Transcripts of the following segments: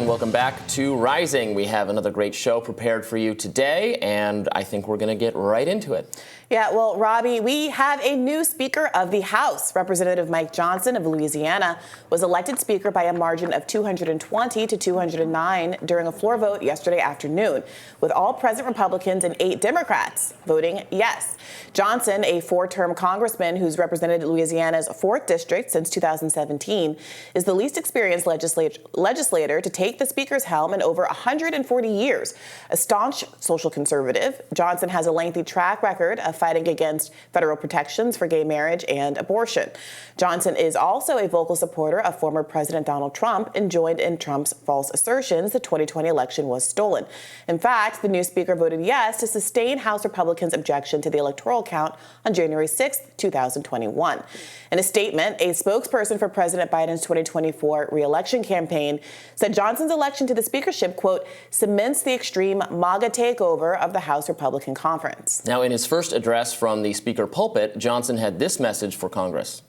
and welcome back to Rising. We have another great show prepared for you today, and I think we're going to get right into it. Yeah, well, Robby, we have a new Speaker of the House. Representative Mike Johnson of Louisiana was elected Speaker by a margin of 220 to 209 during a floor vote yesterday afternoon, with all present Republicans and 8 Democrats voting yes. Johnson, a 4-term congressman who's represented Louisiana's 4th district since 2017, is the least experienced legislator to take the Speaker's helm in over 140 years. A staunch social conservative, Johnson has a lengthy track record of fighting against federal protections for gay marriage and abortion. Johnson is also a vocal supporter of former President Donald Trump and joined in Trump's false assertions the 2020 election was stolen. In fact, the new Speaker voted yes to sustain House Republicans' objection to the electoral count on January 6, 2021. In a statement, a spokesperson for President Biden's 2024 re-election campaign said Johnson's election to the speakership, quote, cements the extreme MAGA takeover of the House Republican Conference. Now, in his first address from the Speaker pulpit, Johnson had this message for Congress.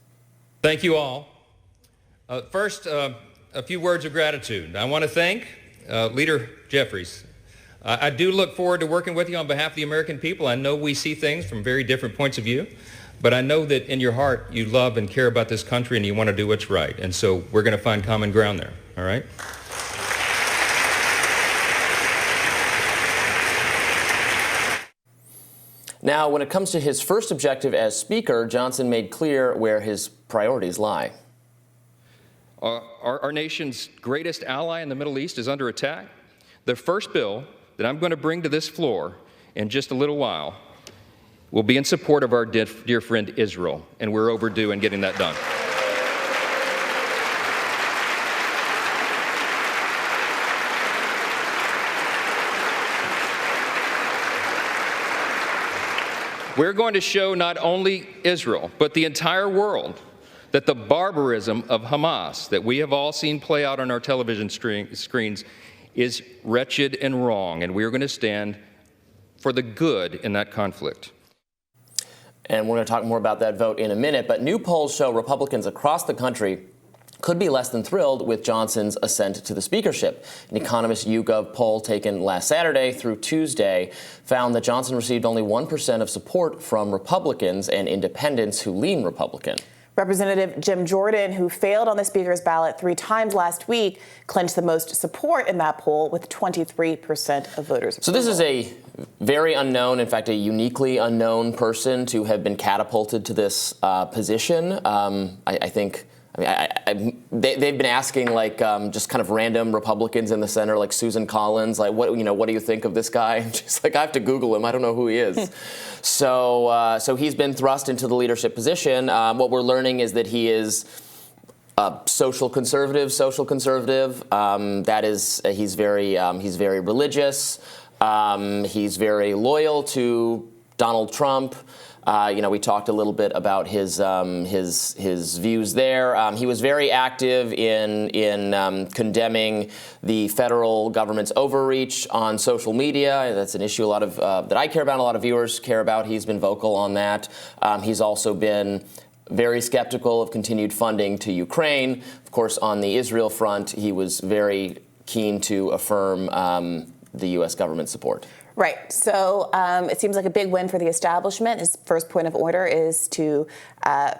Thank you all. First, a few words of gratitude. I want to thank Leader Jeffries. I do look forward to working with you on behalf of the American people. I know we see things from very different points of view, but I know that in your heart you love and care about this country and you want to do what's right. And so we're going to find common ground there, all right? Now, when it comes to his first objective as Speaker, Johnson made clear where his priorities lie. Our nation's greatest ally in the Middle East is under attack. The first bill that I'm going to bring to this floor in just a little while will be in support of our dear friend Israel, and we're overdue in getting that done. We're going to show not only Israel, but the entire world that the barbarism of Hamas that we have all seen play out on our television screens is wretched and wrong, and we are going to stand for the good in that conflict. And we're going to talk more about that vote in a minute, but new polls show Republicans across the country could be less than thrilled with Johnson's ascent to the speakership. An Economist YouGov poll taken last Saturday through Tuesday found that Johnson received only 1% of support from Republicans and independents who lean Republican. Representative Jim Jordan, who failed on the Speaker's ballot 3 times last week, clinched the most support in that poll with 23% of voters. So this is a very unknown, in fact, a uniquely unknown person to have been catapulted to this position. They've been asking just kind of random Republicans in the center, like Susan Collins, like what do you think of this guy? And she's like, I have to Google him. I don't know who he is. So he's been thrust into the leadership position. What we're learning is that he is a social conservative. That is, he's very religious. He's very loyal to Donald Trump. We talked a little bit about his views there. He was very active in condemning the federal government's overreach on social media. That's an issue that I care about, and a lot of viewers care about. He's been vocal on that. He's also been very skeptical of continued funding to Ukraine. Of course, on the Israel front, he was very keen to affirm the U.S. government support. Right. So it seems like a big win for the establishment. His first point of order is to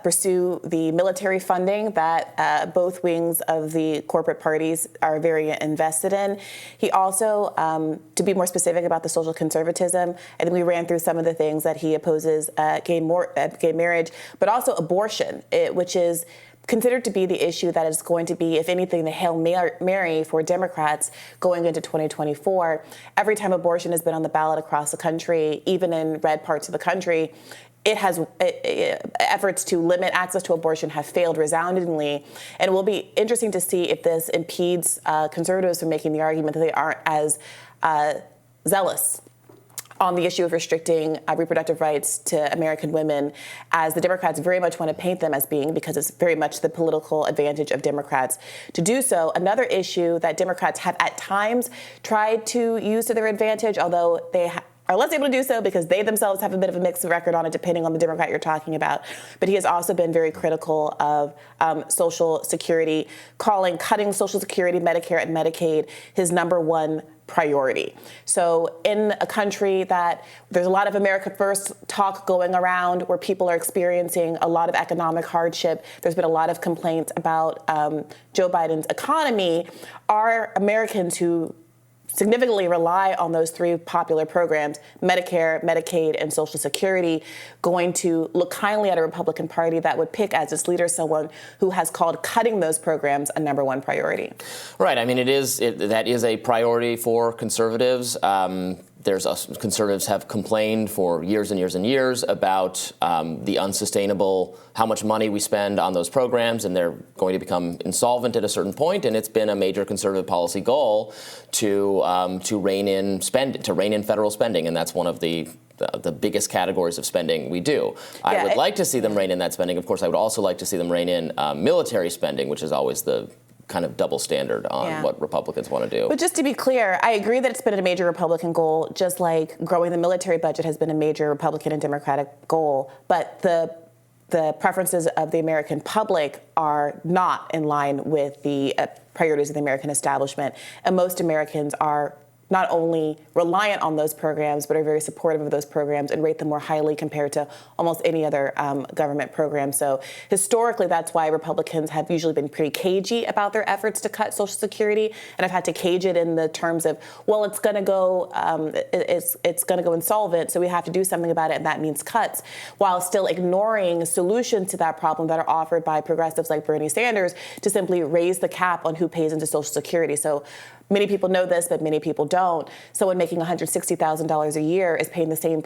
pursue the military funding that both wings of the corporate parties are very invested in. He also, to be more specific about the social conservatism, and we ran through some of the things that he opposes gay marriage, but also abortion, which is considered to be the issue that is going to be, if anything, the Hail Mary for Democrats going into 2024. Every time abortion has been on the ballot across the country, even in red parts of the country, efforts to limit access to abortion have failed resoundingly. And it will be interesting to see if this impedes conservatives from making the argument that they aren't as zealous on the issue of restricting reproductive rights to American women, as the Democrats very much want to paint them as being, because it's very much the political advantage of Democrats to do so. Another issue that Democrats have at times tried to use to their advantage, although they are less able to do so because they themselves have a bit of a mixed record on it, depending on the Democrat you're talking about. But he has also been very critical of Social Security, calling cutting Social Security, Medicare, and Medicaid his #1 priority. So in a country that there's a lot of America First talk going around, where people are experiencing a lot of economic hardship, there's been a lot of complaints about Joe Biden's economy, are Americans who significantly rely on those 3 popular programs, Medicare, Medicaid, and Social Security, going to look kindly at a Republican Party that would pick as its leader someone who has called cutting those programs a #1 priority? Right. I mean, that is a priority for conservatives. Conservatives have complained for years and years and years about the unsustainable, how much money we spend on those programs, and they're going to become insolvent at a certain point. And it's been a major conservative policy goal to rein in federal spending, and that's one of the biggest categories of spending we do. I would like to see them rein in that spending. Of course, I would also like to see them rein in military spending, which is always the kind of double standard on what Republicans want to do. But just to be clear, I agree that it's been a major Republican goal, just like growing the military budget has been a major Republican and Democratic goal. But the preferences of the American public are not in line with the priorities of the American establishment. And most Americans are not only reliant on those programs, but are very supportive of those programs and rate them more highly compared to almost any other government program. So historically, that's why Republicans have usually been pretty cagey about their efforts to cut Social Security, and I've had to cage it in the terms of, well, it's going to go insolvent, so we have to do something about it, and that means cuts, while still ignoring solutions to that problem that are offered by progressives like Bernie Sanders to simply raise the cap on who pays into Social Security. So many people know this, but many people don't. Someone making $160,000 a year is paying the same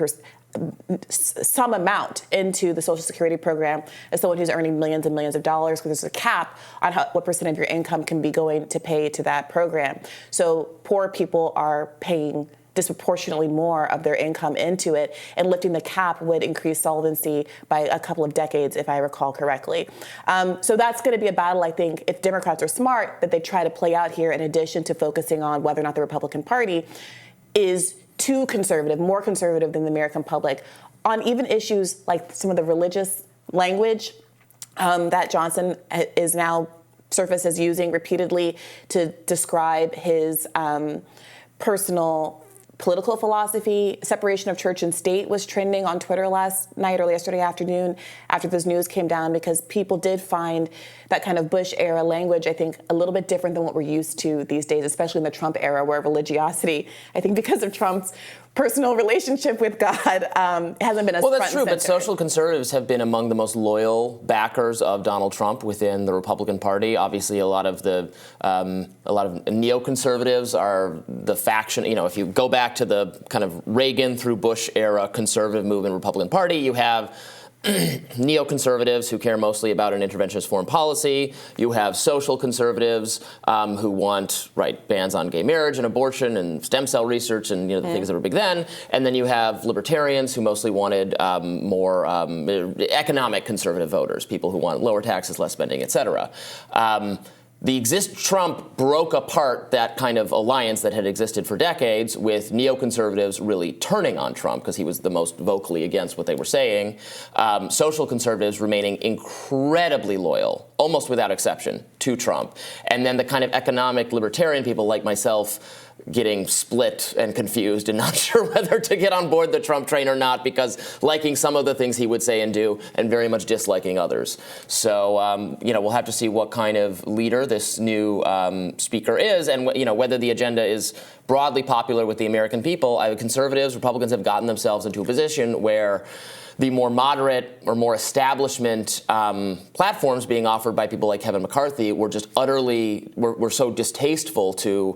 some amount into the Social Security program as someone who's earning millions and millions of dollars, because there's a cap on what percent of your income can be going to pay to that program. So poor people are paying disproportionately more of their income into it, and lifting the cap would increase solvency by a couple of decades, if I recall correctly. So that's going to be a battle, I think, if Democrats are smart, that they try to play out here, in addition to focusing on whether or not the Republican Party is too conservative, more conservative than the American public, on even issues like some of the religious language that Johnson is now surfaced as using repeatedly to describe his personal political philosophy. Separation of church and state was trending on Twitter last night or yesterday afternoon after this news came down, because people did find that kind of Bush-era language, I think, a little bit different than what we're used to these days, especially in the Trump era, where religiosity, I think because of Trump's personal relationship with God, hasn't been as front and center. Well, that's true, but social conservatives have been among the most loyal backers of Donald Trump within the Republican Party. Obviously, a lot of neoconservatives are the faction. You know, if you go back to the kind of Reagan through Bush era conservative movement Republican Party, you have neoconservatives who care mostly about an interventionist foreign policy. You have social conservatives who want bans on gay marriage and abortion and stem cell research and the things that were big then. And then you have libertarians who mostly wanted more economic conservative voters, people who want lower taxes, less spending, et cetera. Trump broke apart that kind of alliance that had existed for decades, with neoconservatives really turning on Trump because he was the most vocally against what they were saying. Social conservatives remaining incredibly loyal, almost without exception, to Trump. And then the kind of economic libertarian people like myself getting split and confused and not sure whether to get on board the Trump train or not, because liking some of the things he would say and do and very much disliking others. So, we'll have to see what kind of leader this new speaker is, and whether the agenda is broadly popular with the American people. Conservatives, Republicans have gotten themselves into a position where the more moderate or more establishment platforms being offered by people like Kevin McCarthy were just were so distasteful to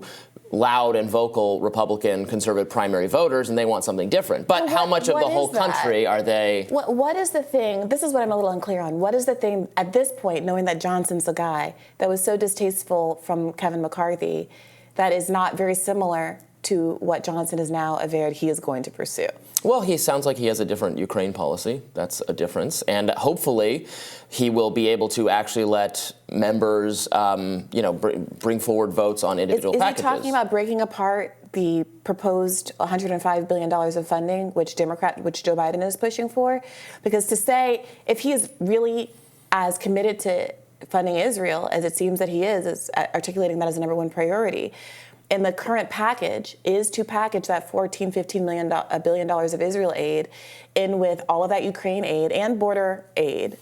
loud and vocal Republican conservative primary voters, and they want something different. But how much of the whole country are they? What is the thing? This is what I'm a little unclear on. What is the thing at this point, knowing that Johnson's the guy that was so distasteful from Kevin McCarthy, that is not very similar to what Johnson is now averred he is going to pursue? Well, he sounds like he has a different Ukraine policy. That's a difference. And hopefully he will be able to actually let members, bring forward votes on individual packages. Is he talking about breaking apart the proposed $105 billion of funding, which Joe Biden is pushing for, because to say if he is really as committed to funding Israel as it seems that he is articulating that as the number one priority, and the current package is to package that $14-15 billion of Israel aid in with all of that Ukraine aid and border aid.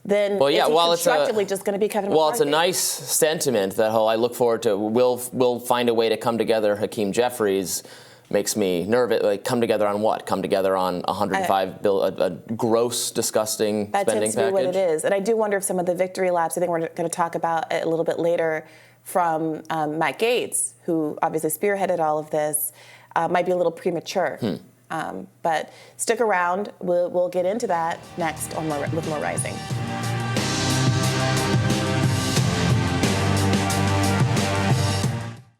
Then it's constructively just going to be Kevin McCarthy. Well, it's a nice sentiment, that whole I look forward to, we'll find a way to come together. Hakeem Jeffries makes me nervous. Like, come together on what? Come together on a gross, disgusting spending package? That tends to be what it is. And I do wonder if some of the victory laps, I think we're going to talk about it a little bit later, from Matt Gaetz, who obviously spearheaded all of this, might be a little premature. But stick around. We'll get into that next with More Rising.